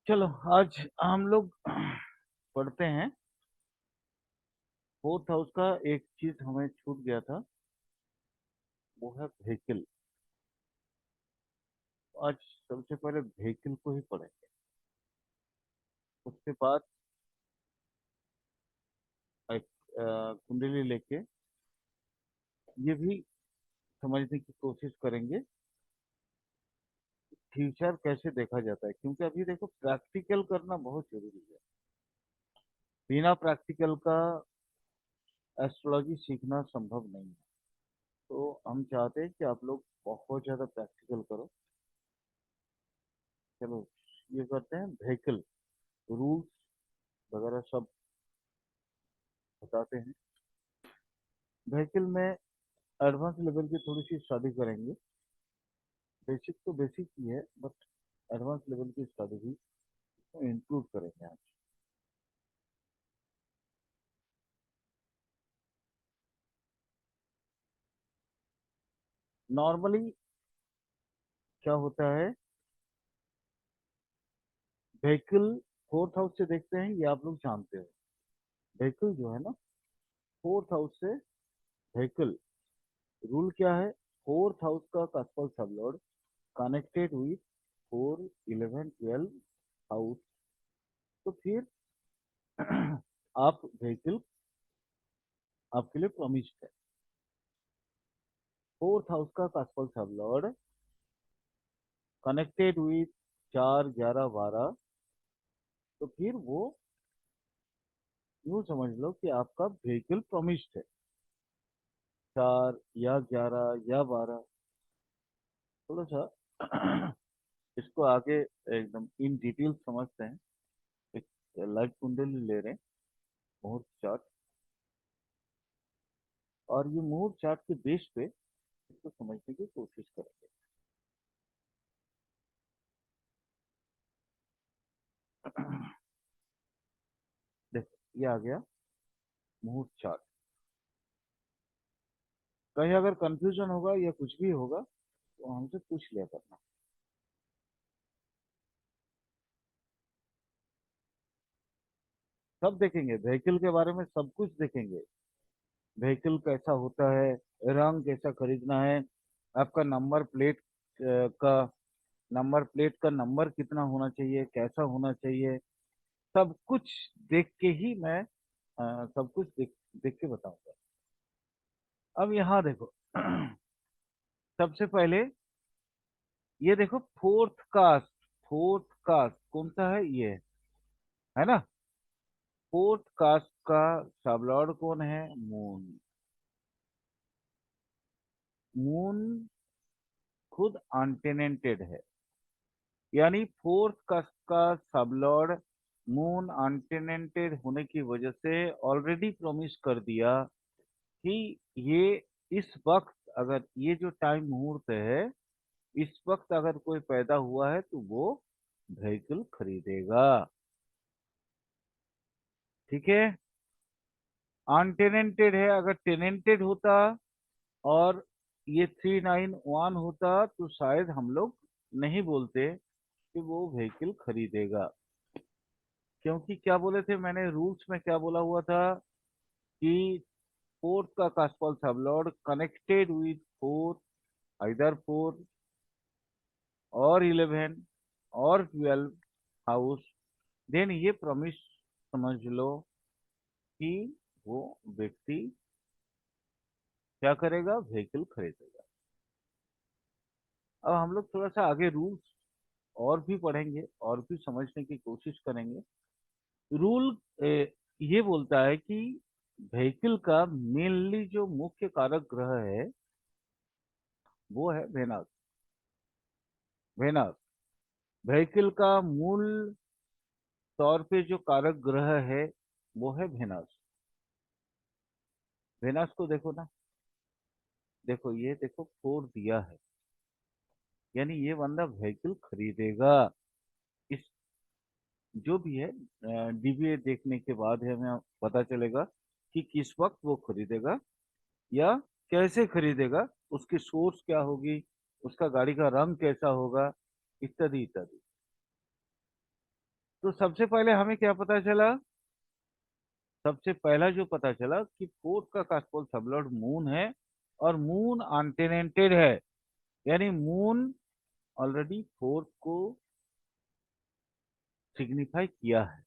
चलो आज हम लोग पढ़ते हैं। फोर्थ हाउस का एक चीज हमें छूट गया था, वो है व्हीकल। आज सबसे पहले व्हीकल को ही पढ़ेंगे, उसके बाद एक कुंडली लेके ये भी समझने की कोशिश करेंगे फ्यूचर कैसे देखा जाता है, क्योंकि अभी देखो प्रैक्टिकल करना बहुत जरूरी है। बिना प्रैक्टिकल का एस्ट्रोलॉजी सीखना संभव नहीं है। तो हम चाहते हैं कि आप लोग बहुत ज्यादा प्रैक्टिकल करो। चलो ये करते हैं, व्हीकल रूल्स वगैरह सब बताते हैं। व्हीकल में एडवांस लेवल की थोड़ी सी स्टडी करेंगे। बेसिक तो बेसिक ही है, बट एडवांस लेवल की स्टडी भी इंक्लूड करेंगे आज। नॉर्मली क्या होता है, व्हीकल फोर्थ हाउस से देखते हैं, ये आप लोग जानते हो। व्हीकल जो है ना, फोर्थ हाउस से व्हीकल रूल क्या है, फोर्थ हाउस का कस्पल सबलॉर्ड कनेक्टेड विथ 4, 11, 12 हाउस। तो फिर आप व्हीकल आपके लिए प्रॉमिस्ड है। फोर्थ हाउस का कस्पल सबलॉर्ड कनेक्टेड विथ 4, 11, 12, तो फिर वो यूं समझ लो कि आपका व्हीकल प्रॉमिस्ड है। 4 या 11 या 12, थोड़ा सा इसको आगे एकदम इन डिटेल समझते हैं। एक लाइव कुंडली ले रहे हैं, मुहूर्त चार्ट, और ये मुहूर्त चार्ट के बेस पे इसको समझने की कोशिश करेंगे। देखो ये आ गया मुहूर्त चार्ट। कहीं अगर कंफ्यूजन होगा या कुछ भी होगा तो हमसे पूछ लिया करना। सब देखेंगे, व्हीकल के बारे में सब कुछ देखेंगे। व्हीकल कैसा होता है, रंग कैसा खरीदना है, आपका नंबर प्लेट का नंबर कितना होना चाहिए, कैसा होना चाहिए, सब कुछ देख के ही मैं सब कुछ देख के बताऊंगा। अब यहाँ देखो सबसे पहले ये देखो फोर्थ कास्ट कौन सा है, ये है ना। फोर्थ कास्ट का सबलॉर्ड कौन है, मून। मून खुद अनटेनेंटेड है, यानी फोर्थ कास्ट का सबलॉर्ड मून अनटेनेंटेड होने की वजह से ऑलरेडी प्रॉमिस कर दिया कि ये इस वक्त, अगर ये जो टाइम मुहूर्त है, इस वक्त अगर कोई पैदा हुआ है तो वो व्हीकल खरीदेगा। ठीक है, अनटेनेंटेड है, अगर टेनेंटेड होता और ये 391 होता तो शायद हम लोग नहीं बोलते कि वो व्हीकल खरीदेगा। क्योंकि क्या बोले थे मैंने, रूल्स में क्या बोला हुआ था कि फोर्थ का cuspal sublord connected with fourth, either 4 और 11 और 12 हाउस, देन ये प्रॉमिस समझ लो कि वो व्यक्ति क्या करेगा, व्हीकल खरीदेगा। अब हम लोग थोड़ा सा आगे रूल्स और भी पढ़ेंगे और भी समझने की कोशिश करेंगे। रूल ये बोलता है कि व्हीकल का मेनली जो मुख्य कारक ग्रह है वो है वेनस। वेनस व्हीकल का मूल तौर पे जो कारक ग्रह है वो है वेनस। वेनस को देखो ना, देखो ये देखो 4 दिया है, यानी ये बंदा व्हीकल खरीदेगा। इस जो भी है डीबीए देखने के बाद है हमें पता चलेगा कि किस वक्त वो खरीदेगा या कैसे खरीदेगा, उसकी सोर्स क्या होगी, उसका गाड़ी का रंग कैसा होगा, इत्यादि इत्यादि। तो सबसे पहले हमें क्या पता चला? सबसे पहला जो पता चला कि फोर्थ का कास्पॉल सबलॉर्ड मून है, और मून अनटेनेंटेड है, यानी मून ऑलरेडी फोर्थ को सिग्निफाई किया है।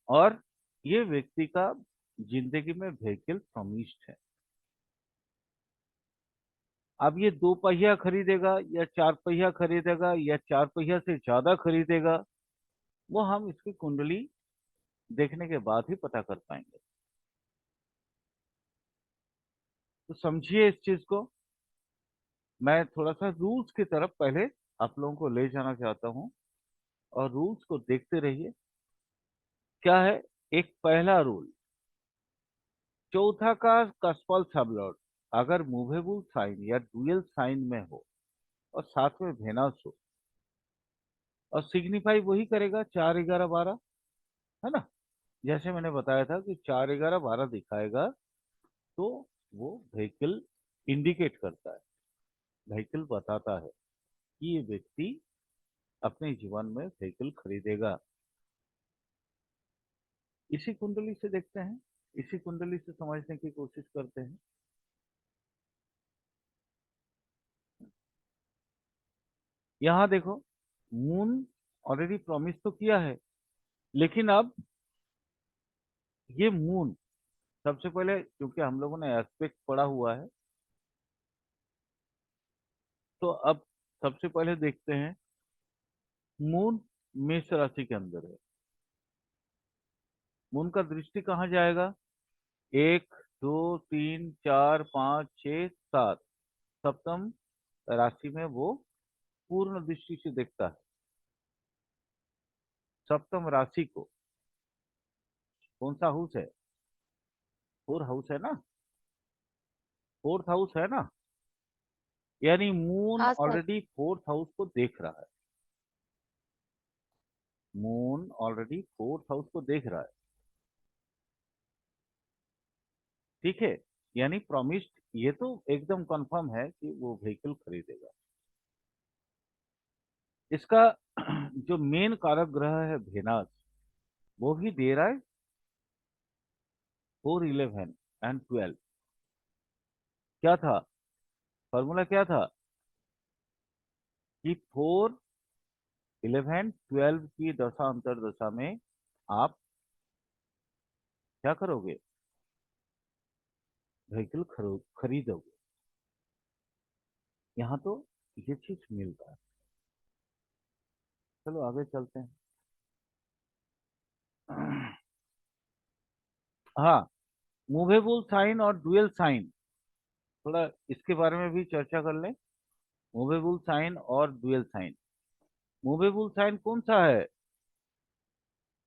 और ये व्यक्ति का जिंदगी में व्हीकल प्रॉमिस्ड है। अब ये दो पहिया खरीदेगा या चार पहिया खरीदेगा या चार पहिया से ज्यादा खरीदेगा, वो हम इसकी कुंडली देखने के बाद ही पता कर पाएंगे। तो समझिए इस चीज को। मैं थोड़ा सा रूल्स की तरफ पहले आप लोगों को ले जाना चाहता हूँ, और रूल्स को देखते रहिए। क्या है? एक पहला रूल, चौथा का कस्पल सबलॉर्ड अगर मूवेबल साइन या डुअल साइन में हो और साथ में वेनस हो, और सिग्निफाई वही करेगा 4, 11, 12, है ना। जैसे मैंने बताया था कि 4, 11, 12 दिखाएगा, तो वो व्हीकल इंडिकेट करता है, व्हीकल बताता है कि ये व्यक्ति अपने जीवन में व्हीकल खरीदेगा। इसी कुंडली से देखते हैं, इसी कुंडली से समझने की कोशिश करते हैं। यहाँ देखो, मून ऑलरेडी प्रॉमिस तो किया है, लेकिन अब ये मून, सबसे पहले क्योंकि हम लोगों ने एस्पेक्ट पढ़ा हुआ है, तो अब सबसे पहले देखते हैं मून मेष राशि के अंदर है। मून का दृष्टि कहाँ जाएगा? 1, 2, 3, 4, 5, 6, 7, सप्तम राशि में वो पूर्ण दृष्टि से देखता है। सप्तम राशि को कौन सा हाउस है? फोर हाउस है ना, फोर्थ हाउस है ना, यानी मून हाँ सर। ऑलरेडी फोर्थ हाउस को देख रहा है। मून ऑलरेडी फोर्थ हाउस को देख रहा है, ठीक है। यानी प्रॉमिस्ड, ये तो एकदम कंफर्म है कि वो व्हीकल खरीदेगा। इसका जो मेन कारक ग्रह है वेनस, वो भी दे रहा है 4, 11 एंड 12। क्या था फॉर्मूला? क्या था कि 4, 11, 12 की दशा अंतरदशा में आप क्या करोगे? व्हीकल खरीदोगे। यहाँ तो ये चीज मिल रहा है। चलो आगे चलते हैं। हाँ, मूवेबल साइन और डुअल साइन, थोड़ा इसके बारे में भी चर्चा कर लें। मूवेबल साइन और डुअल साइन। मूवेबल साइन कौन सा है?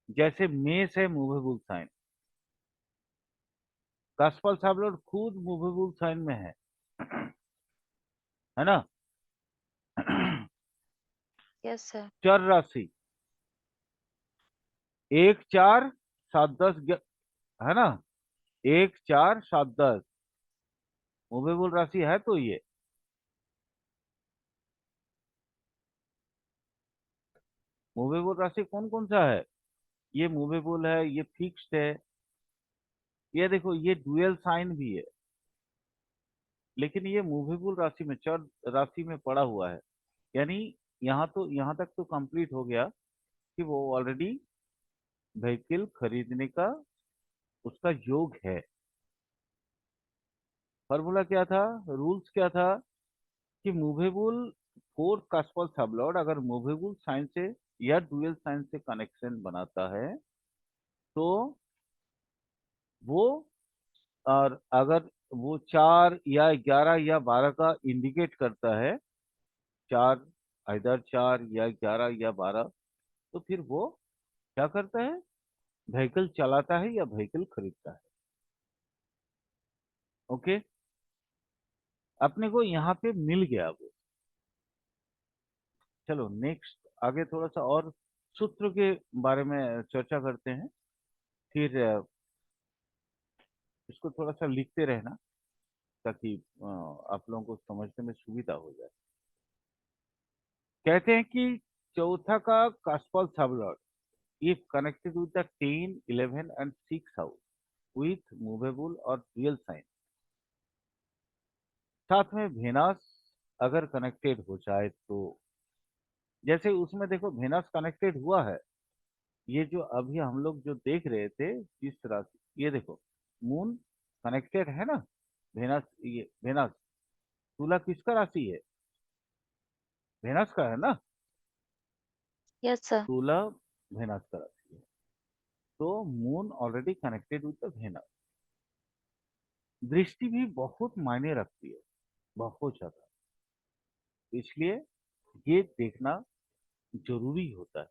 जैसे मेष है मूवेबल साइन, कास्पल साबलोड खुद मूवेबल साइन में है ना। Yes sir. चर राशि 1, 4, 7, 10, है ना। 1, 4, 7, 10 मूवेबल राशि है, तो ये मूवेबल राशि कौन कौन सा है? ये मूवेबल है, ये फिक्स्ड है, ये देखो ये डुअल साइन भी है, लेकिन ये मूवेबल राशि में, चर राशि में पड़ा हुआ है। यानी यहाँ तो, यहाँ तक तो कंप्लीट हो गया कि वो ऑलरेडी व्हीकल खरीदने का उसका योग है। फॉर्मूला क्या था? रूल्स क्या था? कि मूवेबल फोर्थ कास्पल सबलॉर्ड अगर मूवेबल साइन से या डुअल साइन से कनेक्शन बनाता है, तो वो, और अगर वो 4, 11 या 12 का इंडिकेट करता है, चार, इधर 4, या 11 या 12, तो फिर वो क्या करता है? व्हीकल चलाता है या व्हीकल खरीदता है। ओके, अपने को यहाँ पे मिल गया वो। चलो नेक्स्ट, आगे थोड़ा सा और सूत्र के बारे में चर्चा करते हैं। फिर इसको थोड़ा सा लिखते रहना, ताकि आप लोगों को समझने में सुविधा हो जाए। कहते हैं कि चौथा का cuspal सबलॉट if connected with the 10, 11 and 6 house with movable or dual sign, साथ में वेनस अगर कनेक्टेड हो जाए तो, जैसे उसमें देखो वेनस कनेक्टेड हुआ है, ये जो अभी हम लोग जो देख रहे थे जिस तरह से, ये देखो मून कनेक्टेड है ना वेनस, ये वेनस, तुला किसका राशि है? वेनस का है ना, यस सर। तुला वेनस का राशि है, तो moon already connected with the Venus. दृष्टि भी बहुत मायने रखती है, बहुत ज्यादा, इसलिए ये देखना जरूरी होता है।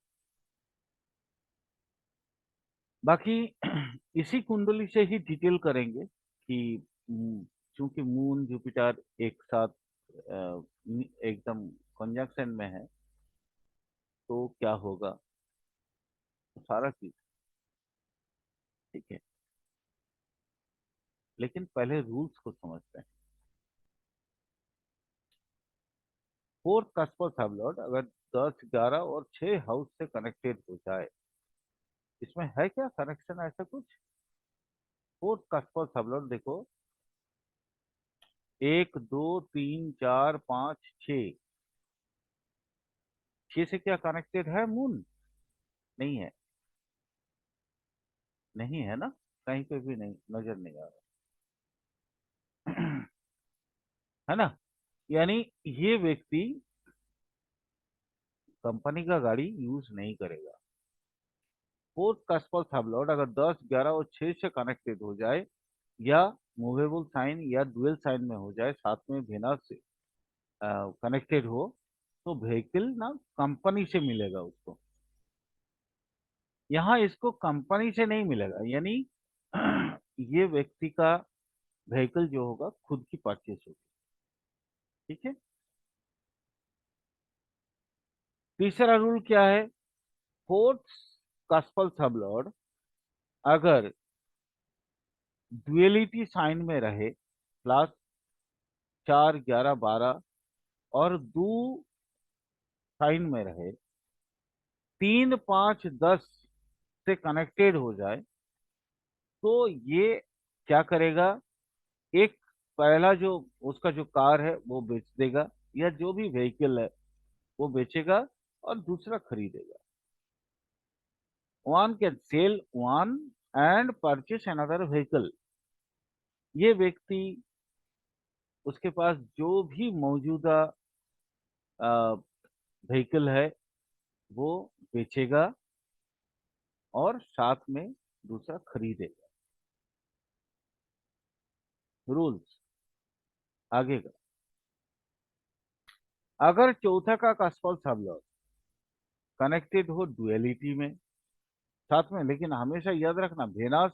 बाकी इसी कुंडली से ही डिटेल करेंगे कि चूंकि मून जुपिटर एक साथ एकदम कंजंक्शन में है तो क्या होगा, तो सारा चीज ठीक है, लेकिन पहले रूल्स को समझते हैं। फोर्थ कस्पर सबलॉर्ड अगर 10, 11 और 6 हाउस से कनेक्टेड हो जाए, इसमें है क्या कनेक्शन ऐसा कुछ? फोर्थ कस्पर सबलॉर्ड देखो, 1, 2, 3, 4, 5, 6, 6 से क्या कनेक्टेड है मून? नहीं है, नहीं है ना, कहीं पे भी नहीं नजर नहीं आ रहा है ना। यानी ये व्यक्ति कंपनी का गाड़ी यूज नहीं करेगा। फोर्थ कस्पल सबलॉर्ड अगर 10, 11 और 6 से कनेक्टेड हो जाए, या मूवेबल साइन या डुअल साइन में हो जाए, साथ में वेनस से कनेक्टेड हो, तो व्हीकल ना कंपनी से मिलेगा उसको। यहाँ इसको कंपनी से नहीं मिलेगा, यानी ये व्यक्ति का व्हीकल जो होगा खुद की परचेस होगी। ठीक है। तीसरा रूल क्या है? फोर्थ कस्पल सबलॉर्ड अगर ड्यूएलिटी साइन में रहे, प्लस 4, 11, 12 और 2 साइन में रहे, 3, 5, 10 से कनेक्टेड हो जाए, तो ये क्या करेगा? एक पहला जो उसका जो कार है वो बेच देगा, या जो भी व्हीकल है वो बेचेगा और दूसरा खरीदेगा। One can sell one and purchase another vehicle. ये व्यक्ति उसके पास जो भी मौजूदा व्हीकल है वो बेचेगा और साथ में दूसरा खरीदेगा। रूल्स आगे का, अगर चौथा का कस्पल सबलॉट कनेक्टेड हो डुअलिटी में, साथ में, लेकिन हमेशा याद रखना वेनस,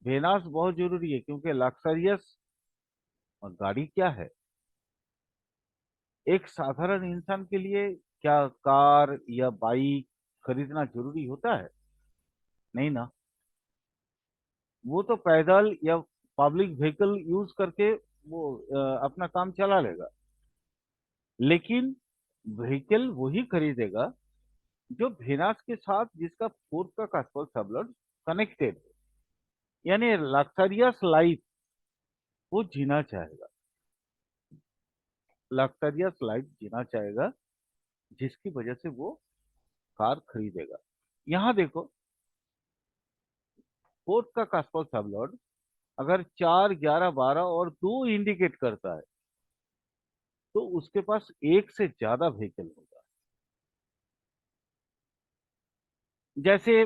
वेनस बहुत जरूरी है, क्योंकि लग्जरियस गाड़ी क्या है, एक साधारण इंसान के लिए क्या कार या बाइक खरीदना जरूरी होता है? नहीं ना, वो तो पैदल या पब्लिक व्हीकल यूज करके वो अपना काम चला लेगा। लेकिन व्हीकल वही खरीदेगा जो वेनस के साथ जिसका फोर्थ का कस्पल सबलॉट कनेक्टेड है, यानी लग्जरियस लाइफ वो जीना चाहेगा, लग्जरियस लाइफ जीना चाहेगा, जिसकी वजह से वो कार खरीदेगा। यहाँ देखो, फोर्थ का कस्पल सबलॉट अगर 4, 11, 12 और 2 इंडिकेट करता है, तो उसके पास एक से ज्यादा व्हीकल होगा। जैसे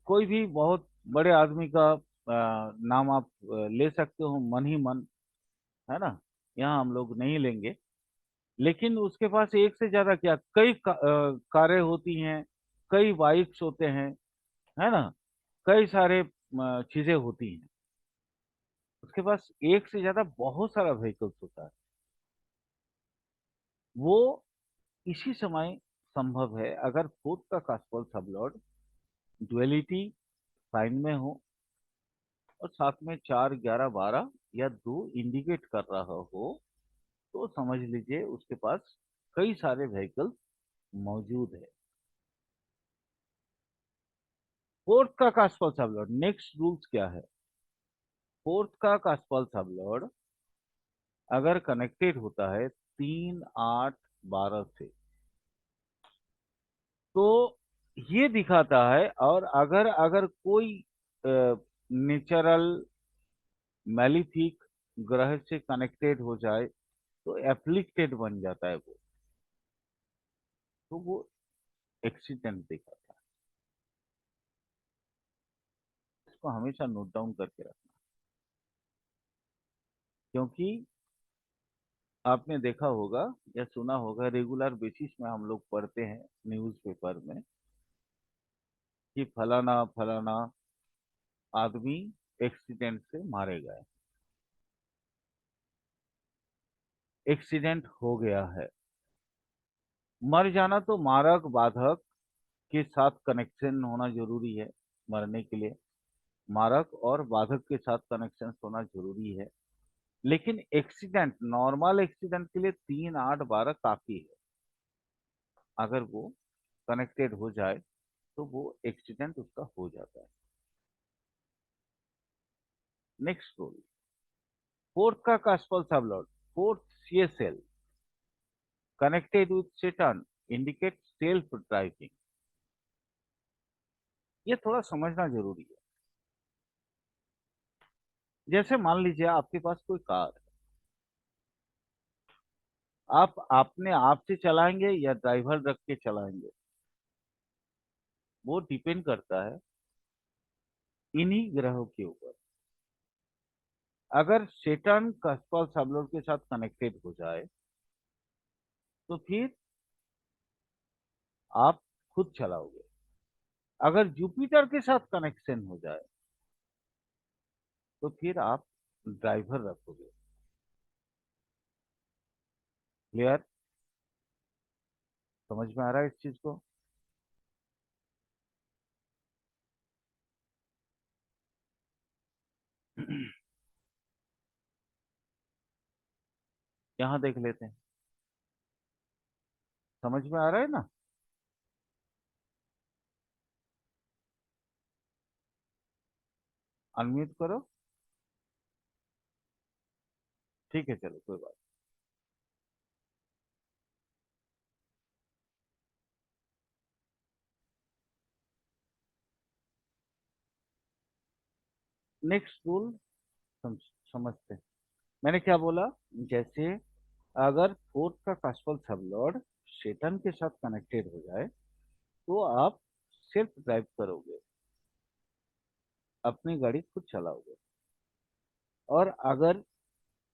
कोई भी बहुत बड़े आदमी का नाम आप ले सकते हो मन ही मन, है ना, यहाँ हम लोग नहीं लेंगे, लेकिन उसके पास एक से ज्यादा क्या, कई कारें होती हैं, कई बाइक्स होते हैं, है ना, कई सारे चीजें होती हैं, उसके पास एक से ज्यादा बहुत सारा व्हीकल्स होता है। वो इसी समय संभव है अगर फोर्थ का कास्पल सबलॉर्ड डुअलिटी साइन में हो और साथ में 4, 11, 12 या 2 इंडिकेट कर रहा हो, तो समझ लीजिए उसके पास कई सारे व्हीकल्स मौजूद है। फोर्थ का कास्पल सबलोड, नेक्स्ट रूल्स क्या है? फोर्थ का कास्पल सबलोड अगर कनेक्टेड होता है 3, 8, 12 से, तो ये दिखाता है, और अगर अगर कोई नेचुरल मैलिफिक ग्रह से कनेक्टेड हो जाए तो एफ्लिक्टेड बन जाता है वो, तो वो एक्सीडेंट दिखाता है। इसको हमेशा नोट डाउन करके रखना, क्योंकि आपने देखा होगा या सुना होगा, रेगुलर बेसिस में हम लोग पढ़ते हैं न्यूज़पेपर में कि फलाना फलाना आदमी एक्सीडेंट से मारे गए, एक्सीडेंट हो गया है। मर जाना तो मारक बाधक के साथ कनेक्शन होना जरूरी है, मरने के लिए मारक और बाधक के साथ कनेक्शन होना जरूरी है। लेकिन एक्सीडेंट, नॉर्मल एक्सीडेंट के लिए 3, 8, 12 काफी है। अगर वो कनेक्टेड हो जाए तो वो एक्सीडेंट उसका हो जाता है। नेक्स्ट रूल, फोर्थ का cuspal sublord, fourth CSL connected with Saturn indicate self driving. ये थोड़ा समझना जरूरी है। जैसे मान लीजिए आपके पास कोई कार है, आप अपने आप से चलाएंगे या ड्राइवर रख के चलाएंगे, वो डिपेंड करता है इन्हीं ग्रहों के ऊपर। अगर सेटर्न कास्पल सबलोड के साथ कनेक्टेड हो जाए तो फिर आप खुद चलाओगे। अगर जुपिटर के साथ कनेक्शन हो जाए तो फिर आप ड्राइवर रखोगे। क्लियर? समझ में आ रहा है इस चीज को? यहाँ देख लेते हैं, समझ में आ रहा है ना? अनम्यूट करो। ठीक है, चलो कोई बात। नेक्स्ट रूल समझते हैं। मैंने क्या बोला? जैसे अगर फोर्थ का कास्पल सबलॉर्ड सेटन के साथ कनेक्टेड हो जाए तो आप सिर्फ ड्राइव करोगे, अपनी गाड़ी खुद चलाओगे। और अगर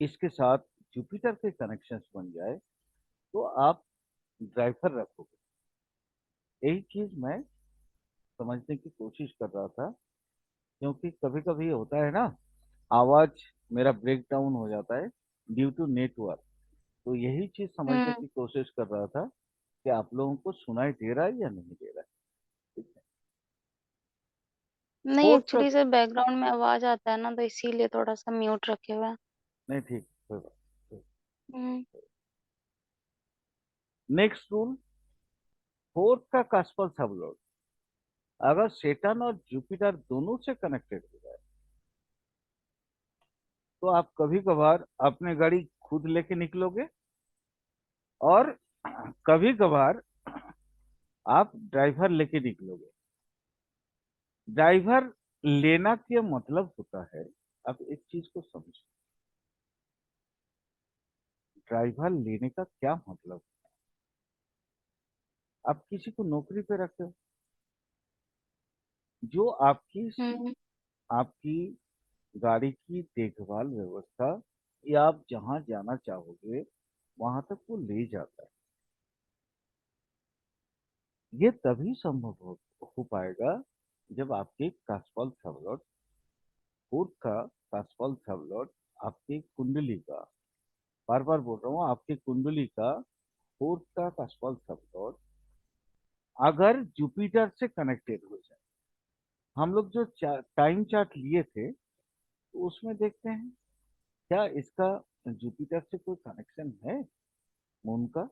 इसके साथ जुपिटर के कनेक्शंस बन जाए तो आप ड्राइवर रखोगे। यही चीज मैं समझने की कोशिश कर रहा था, क्योंकि कभी कभी होता है ना, आवाज मेरा ब्रेक डाउन हो जाता है ड्यू टू नेटवर्क। तो यही चीज समझने हम्म। की कोशिश कर रहा था कि आप लोगों को सुनाई दे रहा है या नहीं दे रहा है। ठीक है। नहीं, फोर्थ का, एक्चुअली सर बैकग्राउंड में आवाज आता है ना, तो इसीलिए थोड़ा सा म्यूट रखे हुए हैं। नहीं ठीक, कोई बात। हम्म। नेक्स्ट रूल, फोर्थ का कास्पल सबलोड अगर सेटन और जुपिटर दोनों से कनेक्टेड हो जाए तो आप कभी कभार अपने गाड़ी खुद लेके निकलोगे, और कभी कभार आप ड्राइवर लेके निकलोगे। ड्राइवर लेना क्या मतलब होता है, अब एक चीज को समझो। ड्राइवर लेने का क्या मतलब? आप किसी को नौकरी पे रखते हो, जो हम्म। आपकी गाड़ी की देखभाल व्यवस्था, या आप जहां जाना चाहोगे वहां तक वो ले जाता है। ये तभी संभव हो पाएगा जब आपके कास्पल थर्वलॉट, फोर्थ का कास्पल थर्वलॉट आपकी कुंडली का, बार बार बोल रहा हूँ, आपकी कुंडली का फोर्थ का कास्पल थर्वलॉट अगर जुपिटर से कनेक्टेड हो जाए। हम लोग जो टाइम चार्ट लिए थे तो उसमें देखते हैं क्या इसका जुपिटर से कोई कनेक्शन है, मून का?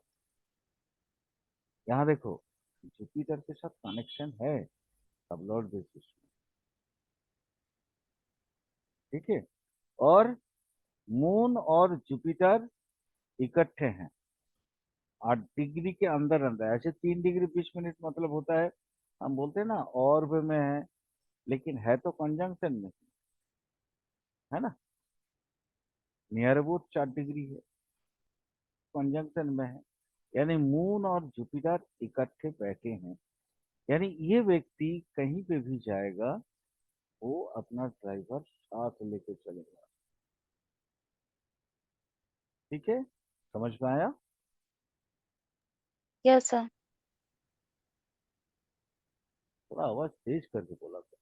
यहाँ देखो, जुपिटर के साथ कनेक्शन है सब लॉर्ड बेसिस में, ठीक है। और मून और जुपिटर इकट्ठे हैं 8 डिग्री के अंदर अंदर, ऐसे 3 डिग्री 20 मिनट मतलब होता है, हम बोलते हैं ना ऑर्ब में है, लेकिन है तो कंजंक्शन में, है ना। नियर अबाउट 4 डिग्री है, कंजंक्शन में है। यानी मून और जुपिटर इकट्ठे बैठे हैं, यानी ये व्यक्ति कहीं पे भी जाएगा वो अपना ड्राइवर साथ लेके चलेगा, ठीक है, समझ में आया। Yes sir. थोड़ा आवाज तेज करके बोला था।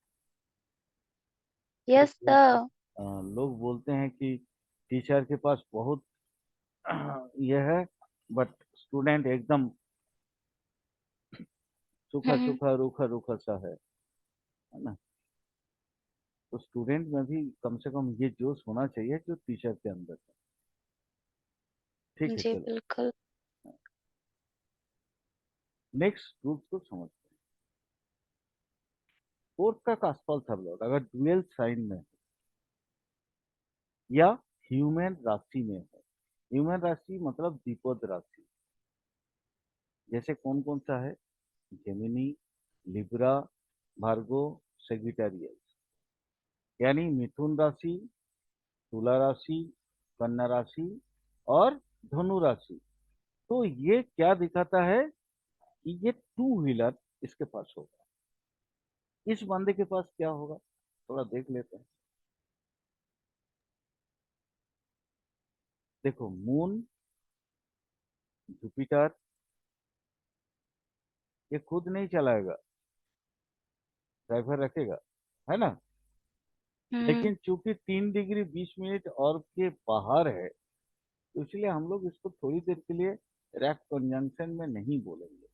यस देखो, सर। लोग बोलते हैं कि टीचर के पास बहुत यह है, बट स्टूडेंट एकदम सूखा हम्म। सूखा रूखा रूखा सा है ना। तो स्टूडेंट में भी कम से कम ये जोश होना चाहिए जो टीचर के अंदर है, ठीक है। जी चलो, बिल्कुल। नेक्स्ट रूल को समझते हैं। फोर्थ का कास्पल सब लोग अगर डुअल साइन में है या ह्यूमन राशि में है, ह्यूमन राशि मतलब द्विपद राशि, जैसे कौन कौन सा है, जेमिनी, लिब्रा, भार्गो, सेगिटारियस, यानी मिथुन राशि, तुला राशि, कन्या राशि और धनु राशि। तो ये क्या दिखाता है कि ये टू व्हीलर इसके पास होगा। इस बंदे के पास क्या होगा, थोड़ा देख लेते हैं। देखो, मून, जुपिटर, ये खुद नहीं चलाएगा, ड्राइवर रखेगा, है ना। हम्म। लेकिन चूंकि 3 डिग्री 20 मिनट और के बाहर है, तो इसलिए हम लोग इसको थोड़ी देर के लिए रैप कंजंक्शन में नहीं बोलेंगे।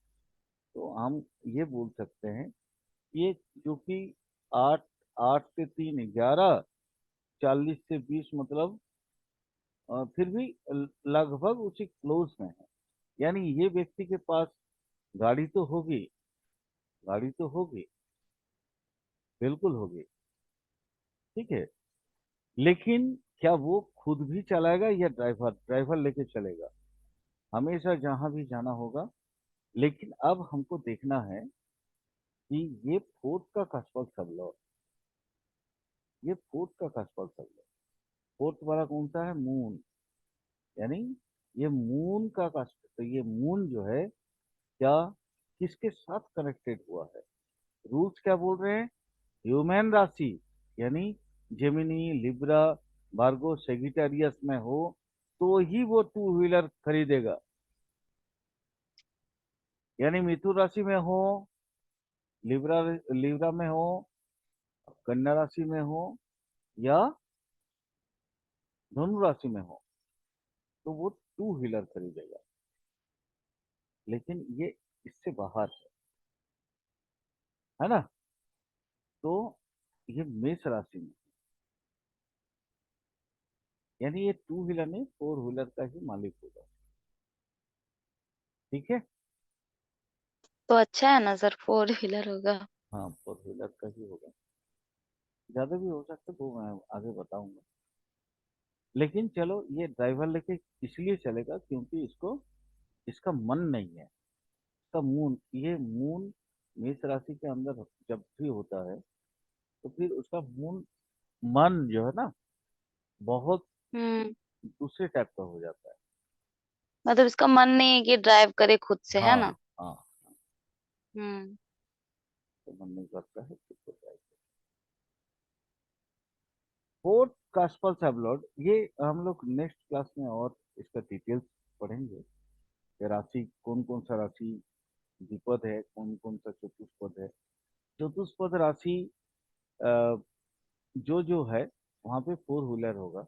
तो हम ये बोल सकते हैं कि ये चूंकि 8 8 से 3 11, 40 से 20 मतलब फिर भी लगभग उसी क्लोज में है। यानी ये व्यक्ति के पास गाड़ी तो होगी, गाड़ी तो होगी, बिल्कुल होगी, ठीक है। लेकिन क्या वो खुद भी चलाएगा या ड्राइवर ड्राइवर लेके चलेगा, हमेशा जहां भी जाना होगा। लेकिन अब हमको देखना है कि ये फोर्थ का कस्पल सब लॉ, ये फोर्थ का कस्पल सब लॉ, फोर्थ वाला कौन सा है, मून, यानी ये मून का कस्प, तो ये मून जो है क्या किसके साथ कनेक्टेड हुआ है, रूल्स क्या बोल रहे हैं, ह्यूमन राशि यानी जेमिनी, लिब्रा, भार्गो, सेगिटारियस में हो तो ही वो टू व्हीलर खरीदेगा। यानी मिथुन राशि में हो, लिब्रा लिब्रा में हो, कन्या राशि में हो या धनु राशि में हो, तो वो टू व्हीलर खरीदेगा। लेकिन ये इससे बाहर है ना। तो ये मेष राशि में, यानी ये टू व्हीलर नहीं, फोर व्हीलर का ही मालिक होगा, ठीक है। तो अच्छा है ना सर, 4 व्हीलर होगा। हाँ, फोर व्हीलर का ही होगा, ज्यादा भी हो सकता है, तो मैं आगे बताऊंगा। लेकिन चलो, ये ड्राइवर लेके इसलिए चलेगा क्योंकि इसको, इसका मन नहीं है, इसका मून, ये मून मेष राशि के अंदर जब भी होता है तो फिर उसका मून, मन जो है ना, बहुत हम्म। दूसरे टाइप का हो जाता है। मतलब इसका मन नहीं है कि ड्राइव करे खुद से, है हाँ ना। हाँ, हम्म। तो मन नहीं करता है खुद को। फोर्थ कास्पल सबलॉर्ड, ये हम लोग नेक्स्ट क्लास में और इसका डिटेल्स पढ़ेंगे कि राशि कौन कौन सा राशि द्विपद है, कौन कौन सा चतुष्पद है। चतुष्पद राशि अ, जो है वहाँ पे फोर व्हीलर होगा।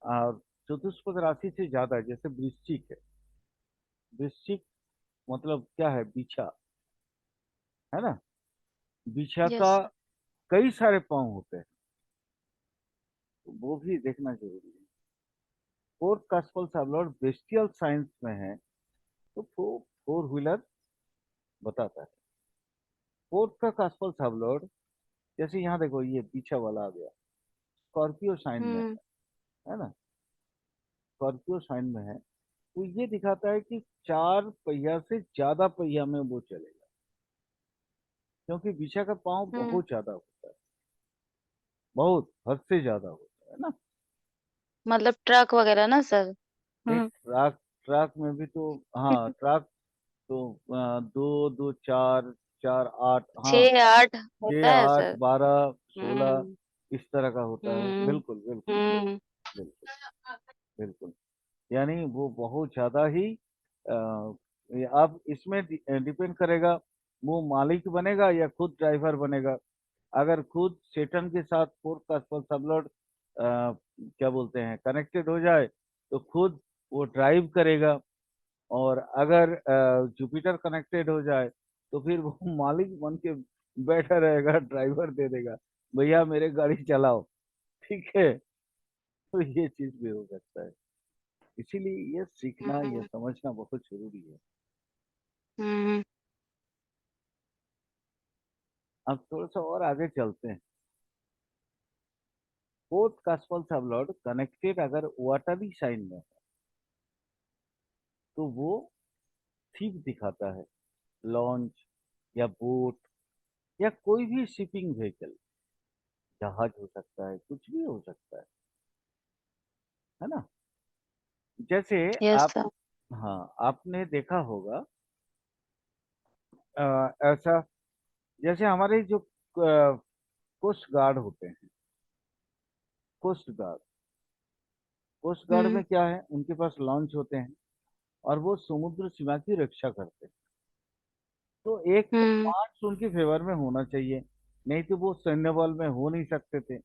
और चतुष्पद राशि से ज्यादा, जैसे वृश्चिक है, वृश्चिक मतलब क्या है, बिछा, है ना। बिछा का यस। कई सारे पाँव होते हैं, तो वो भी देखना जरूरी है। फोर्थ कास्पल सबलॉर्ड बेस्टियल साइंस में है, तो फोर व्हीलर बताता है। फोर्थ का कास्पल सबलोड, जैसे यहाँ देखो ये पीछे वाला आ गया, स्कॉर्पियो साइन में हम्म है ना, स्कॉर्पियो साइन में है, तो ये दिखाता है कि 4 पहिया से ज्यादा पहिया में वो चलेगा, क्योंकि पीछे का पाँव हम्म बहुत ज्यादा होता है, बहुत हद से ज्यादा होता है ना। मतलब ट्रक वगैरह ना सर। नहीं, हम्म ट्रक, ट्रक में भी तो, हाँ ट्रक तो 2 2 4, 4 8, हाँ 6 8 होता छः है आठ सर। बारह सोलह हम्म इस तरह का होता है, हम्म बिल्कुल बिल्कुल बिल्कुल हम्म बिल्कुल बिल्कुल। यानी वो बहुत ज्यादा ही ये अब इसमें डिपेंड करेगा, वो मालिक बनेगा या खुद ड्राइवर बनेगा। अगर खुद सेटन के साथ फोर्थ का सबलोड क्या बोलते हैं कनेक्टेड हो जाए तो खुद वो ड्राइव करेगा, और अगर जुपिटर कनेक्टेड हो जाए तो फिर वो मालिक बन के बैठा रहेगा, ड्राइवर दे देगा, भैया मेरे गाड़ी चलाओ, ठीक है। तो ये चीज भी हो सकता है, इसीलिए ये सीखना, ये हम्म समझना बहुत जरूरी है। हम्म अब थोड़ा सा और आगे चलते हैं। फोर्थ कास्पल सबलॉर्ड कनेक्टेड अगर वाटरी साइन में है तो वो थिप दिखाता है, लॉन्च या बोट या कोई भी शिपिंग व्हीकल, जहाज हो सकता है, कुछ भी हो सकता है ना। जैसे यस आप, सर। हाँ आपने देखा होगा ऐसा, जैसे हमारे जो कोस्ट गार्ड होते हैं, कोस्ट गार्ड, कोस्ट गार्ड हम्म में क्या है, उनके पास लॉन्च होते हैं और वो समुद्र सीमा की रक्षा करते हैं। तो एक तो हम्म मार्क्स उनके फेवर में होना चाहिए, नहीं तो वो सैन्य बल में हो नहीं सकते थे।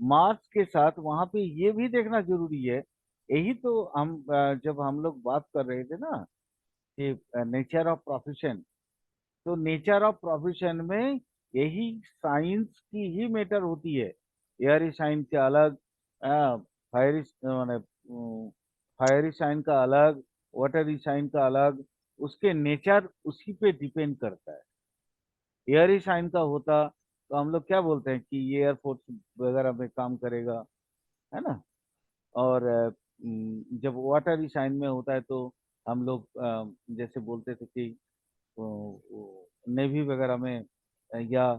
मार्क्स के साथ वहां पे ये भी देखना जरूरी है, यही तो हम जब हम लोग बात कर रहे थे ना कि नेचर ऑफ प्रोफेशन, तो नेचर ऑफ प्रोफेशन में यही साइंस की ही मैटर होती है। एयर साइन के अलग, फायर माने फायरी साइन का अलग, वाटरी साइन का अलग, उसके नेचर उसी पे डिपेंड करता है। एयर साइन का होता तो हम लोग क्या बोलते हैं कि ये एयरफोर्स वगैरह में काम करेगा, है ना। और जब वाटरी साइन में होता है तो हम लोग जैसे बोलते थे कि नेवी वगैरह में या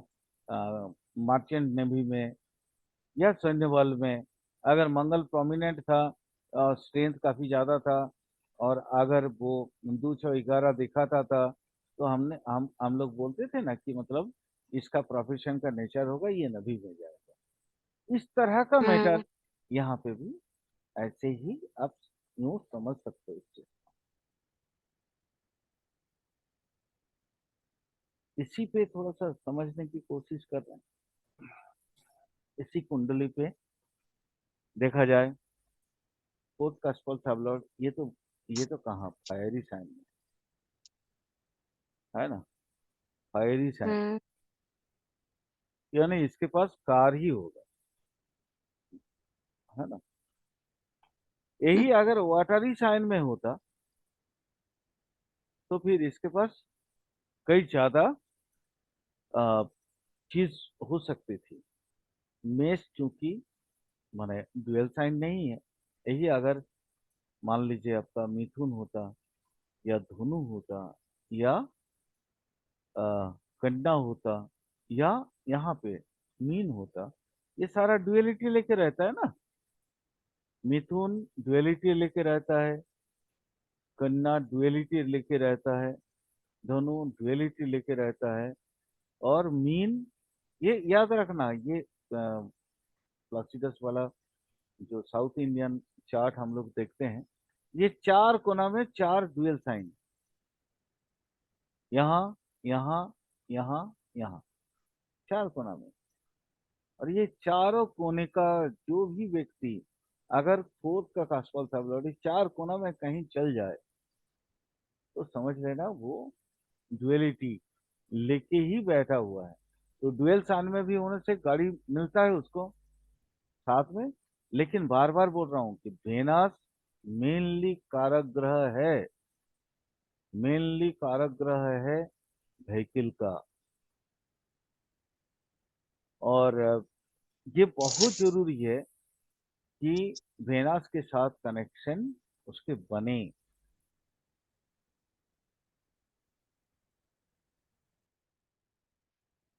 मर्चेंट नेवी में या सैन्य बल में, अगर मंगल प्रोमिनेंट था, स्ट्रेंथ काफी ज्यादा था, और अगर वो 211 दिखाता था, तो हम लोग बोलते थे ना कि मतलब इसका प्रोफेशन का नेचर होगा, ये नभी में जाएगा। इस तरह का मैटर हम्म यहाँ पे भी ऐसे ही आप यूं समझ सकते हो इससे। इसी पे थोड़ा सा समझने की कोशिश कर रहे हैं, इसी कुंडली पे देखा जाए। फोर्थ का स्पॉल सबलॉर्ड, ये तो कहाँ फायरी साइन है ना, फायरी साइन, हम्म यानी इसके पास कार ही होगा, है ना। यही अगर वाटरी साइन में होता तो फिर इसके पास कई ज्यादा चीज हो सकती थी। मेष चूंकि माने ड्यूअल साइन नहीं है, यही अगर मान लीजिए आपका मिथुन होता या धनु होता या अ, कन्या होता या यहाँ पे मीन होता, ये सारा ड्युअलिटी लेके रहता है ना। मिथुन ड्युअलिटी लेके रहता है, कन्या ड्युअलिटी लेके रहता है, धनु ड्युअलिटी लेके रहता है, और मीन, ये याद रखना, ये प्लासिडस वाला जो साउथ इंडियन चार्ट हम लोग देखते हैं, ये 4 कोना में 4 ड्यूअल साइन, यहाँ यहाँ यहाँ यहाँ, 4 कोना में। और ये चारों कोने का जो भी व्यक्ति अगर फोर्थ का कास्पल सबलॉर्ड 4 कोना में कहीं चल जाए तो समझ लेना वो डुअलिटी लेके ही बैठा हुआ है। तो डुअल सान में भी होने से गाड़ी मिलता है उसको साथ में, लेकिन बार बार बोल रहा हूँ कि वेनस मेनली कारक ग्रह है, मेनली कारक ग्रह है व्हीकल का। और ये बहुत जरूरी है कि वेनस के साथ कनेक्शन उसके बने।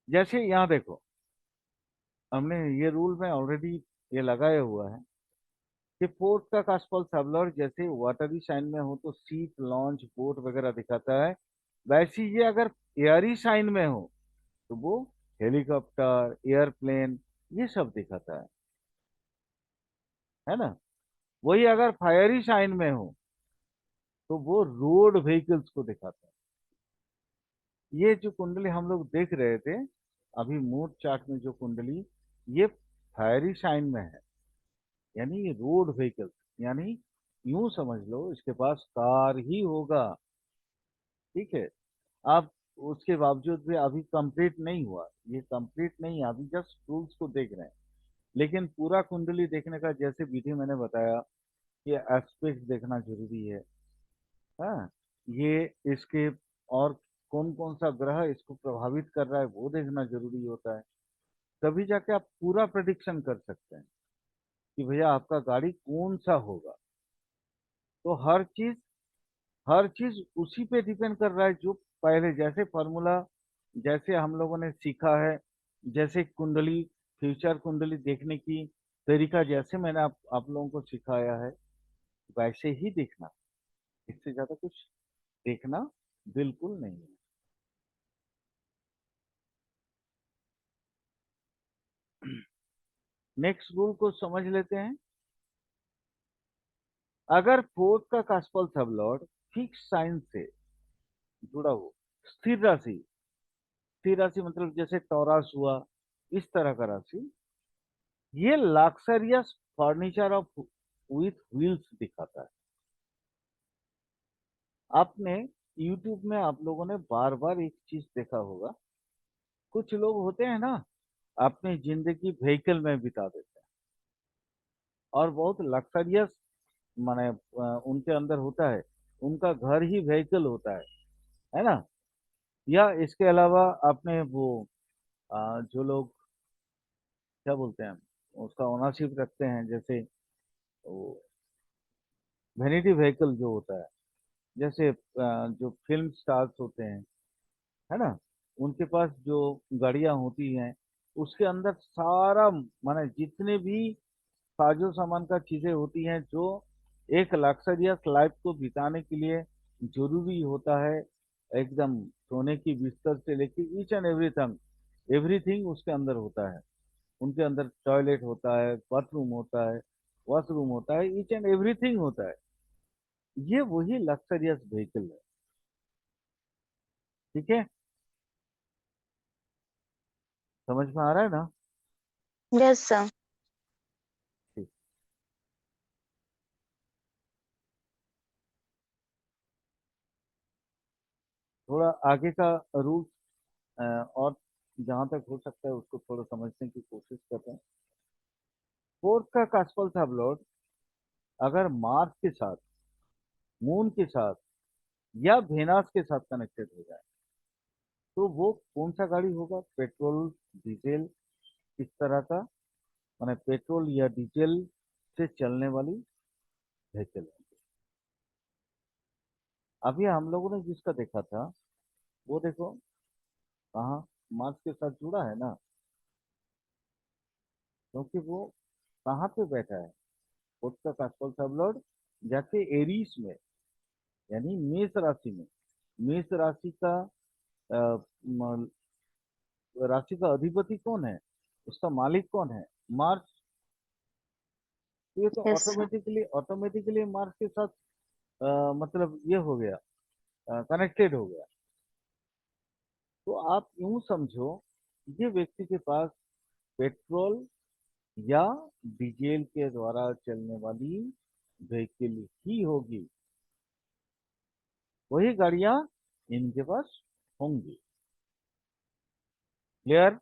जैसे यहाँ देखो, हमने ये रूल में ऑलरेडी ये लगाया हुआ है कि पोर्ट का कास्पल सबलॉर्ड जैसे वाटरी साइन में हो तो सीप, लॉन्च, बोट वगैरह दिखाता है, वैसे ये अगर एयरी साइन में हो तो वो हेलीकॉप्टर, एयरप्लेन, ये सब दिखाता है ना। वही अगर फायरी साइन में हो तो वो रोड व्हीकल्स को दिखाता है। ये जो कुंडली हम लोग देख रहे थे अभी मूड चार्ट में, जो कुंडली ये फायरी साइन में है, यानी ये रोड व्हीकल्स, यानी यूं समझ लो इसके पास कार ही होगा। ठीक है। आप उसके बावजूद भी अभी कंप्लीट नहीं हुआ, ये कंप्लीट नहीं है, अभी जस्ट रूल्स को देख रहे हैं। लेकिन पूरा कुंडली देखने का जैसे विधि मैंने बताया, ये एस्पेक्ट देखना जरूरी है। हाँ, ये इसके और कौन कौन सा ग्रह इसको प्रभावित कर रहा है वो देखना जरूरी होता है। तभी जाके आप पूरा प्रेडिक्शन कर सकते हैं कि भैया आपका गाड़ी कौन सा होगा। तो हर चीज उसी पे डिपेंड कर रहा है जो पहले जैसे फॉर्मूला, जैसे हम लोगों ने सीखा है, जैसे कुंडली, फ्यूचर कुंडली देखने की तरीका जैसे मैंने आप लोगों को सिखाया है, वैसे ही देखना। इससे ज्यादा कुछ देखना बिल्कुल नहीं है। नेक्स्ट रूल को समझ लेते हैं। अगर फोर्थ का कास्पल सबलॉर्ड फिक्स साइन से जुड़ा हो, स्थिर राशि, स्थिर राशि मतलब जैसे टॉरस हुआ, इस तरह का राशि, ये लक्सरियस फर्नीचर ऑफ विथ व्हील्स दिखाता है। आपने यूट्यूब में आप लोगों ने बार बार एक चीज देखा होगा, कुछ लोग होते हैं ना अपनी जिंदगी व्हीकल में बिता देते हैं और बहुत लक्सरियस, माने उनके अंदर होता है, उनका घर ही व्हीकल होता है ना। या इसके अलावा आपने वो जो लोग क्या बोलते हैं उसका ओनरशिप रखते हैं, जैसे वो वैनिटी व्हीकल जो होता है, जैसे जो फिल्म स्टार्स होते हैं, है ना, उनके पास जो गाड़ियां होती हैं उसके अंदर सारा, माने जितने भी साजो सामान का चीजें होती हैं जो एक लग्जरियस लाइफ को बिताने के लिए जरूरी होता है, एकदम सोने की बिस्तर से लेके ईच एंड एवरीथिंग, एवरीथिंग उसके अंदर होता है। उनके अंदर टॉयलेट होता है, बाथरूम होता है, वॉशरूम होता है, ईच एंड एवरीथिंग होता है। ये वही लग्जरियस व्हीकल है। ठीक है, समझ में आ रहा है ना। Yes sir. ठीक। थोड़ा आगे का रूल और जहां तक हो सकता है उसको थोड़ा समझने की कोशिश करते हैं। फोर्थ का कास्पल सबलॉर्ड अगर मार्स के साथ, मून के साथ या वेनस के साथ कनेक्टेड हो जाए तो वो कौन सा गाड़ी होगा? पेट्रोल, डीजल, इस तरह का, माने पेट्रोल या डीजल से चलने वाली व्हीकल। अभी हम लोगों ने जिसका देखा था वो देखो कहाँ मार्स के साथ जुड़ा है ना, क्योंकि वो कहाँ पे बैठा है, उसका कास्पल सबलॉर्ड जाके एरीस में, यानी मेष राशि में। मेष राशि का अ, म- राशि का अधिपति कौन है, उसका मालिक कौन है? मार्स। तो ये तो यस सर। ऑटोमेटिकली मार्स के साथ मतलब ये हो गया, कनेक्टेड हो गया। तो आप यूं समझो, ये व्यक्ति के पास पेट्रोल या डीजल के द्वारा चलने वाली व्हीकल ही होगी, वही गाड़ियां इनके पास होंगी। क्लियर?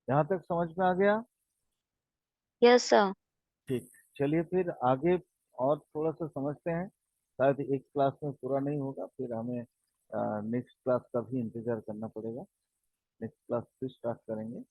यहाँ तक समझ में आ गया? Yes sir. ठीक। चलिए फिर आगे और थोड़ा सा समझते हैं। शायद एक क्लास में पूरा नहीं होगा, फिर हमें नेक्स्ट क्लास का भी इंतजार करना पड़ेगा। नेक्स्ट क्लास फिर स्टार्ट करेंगे।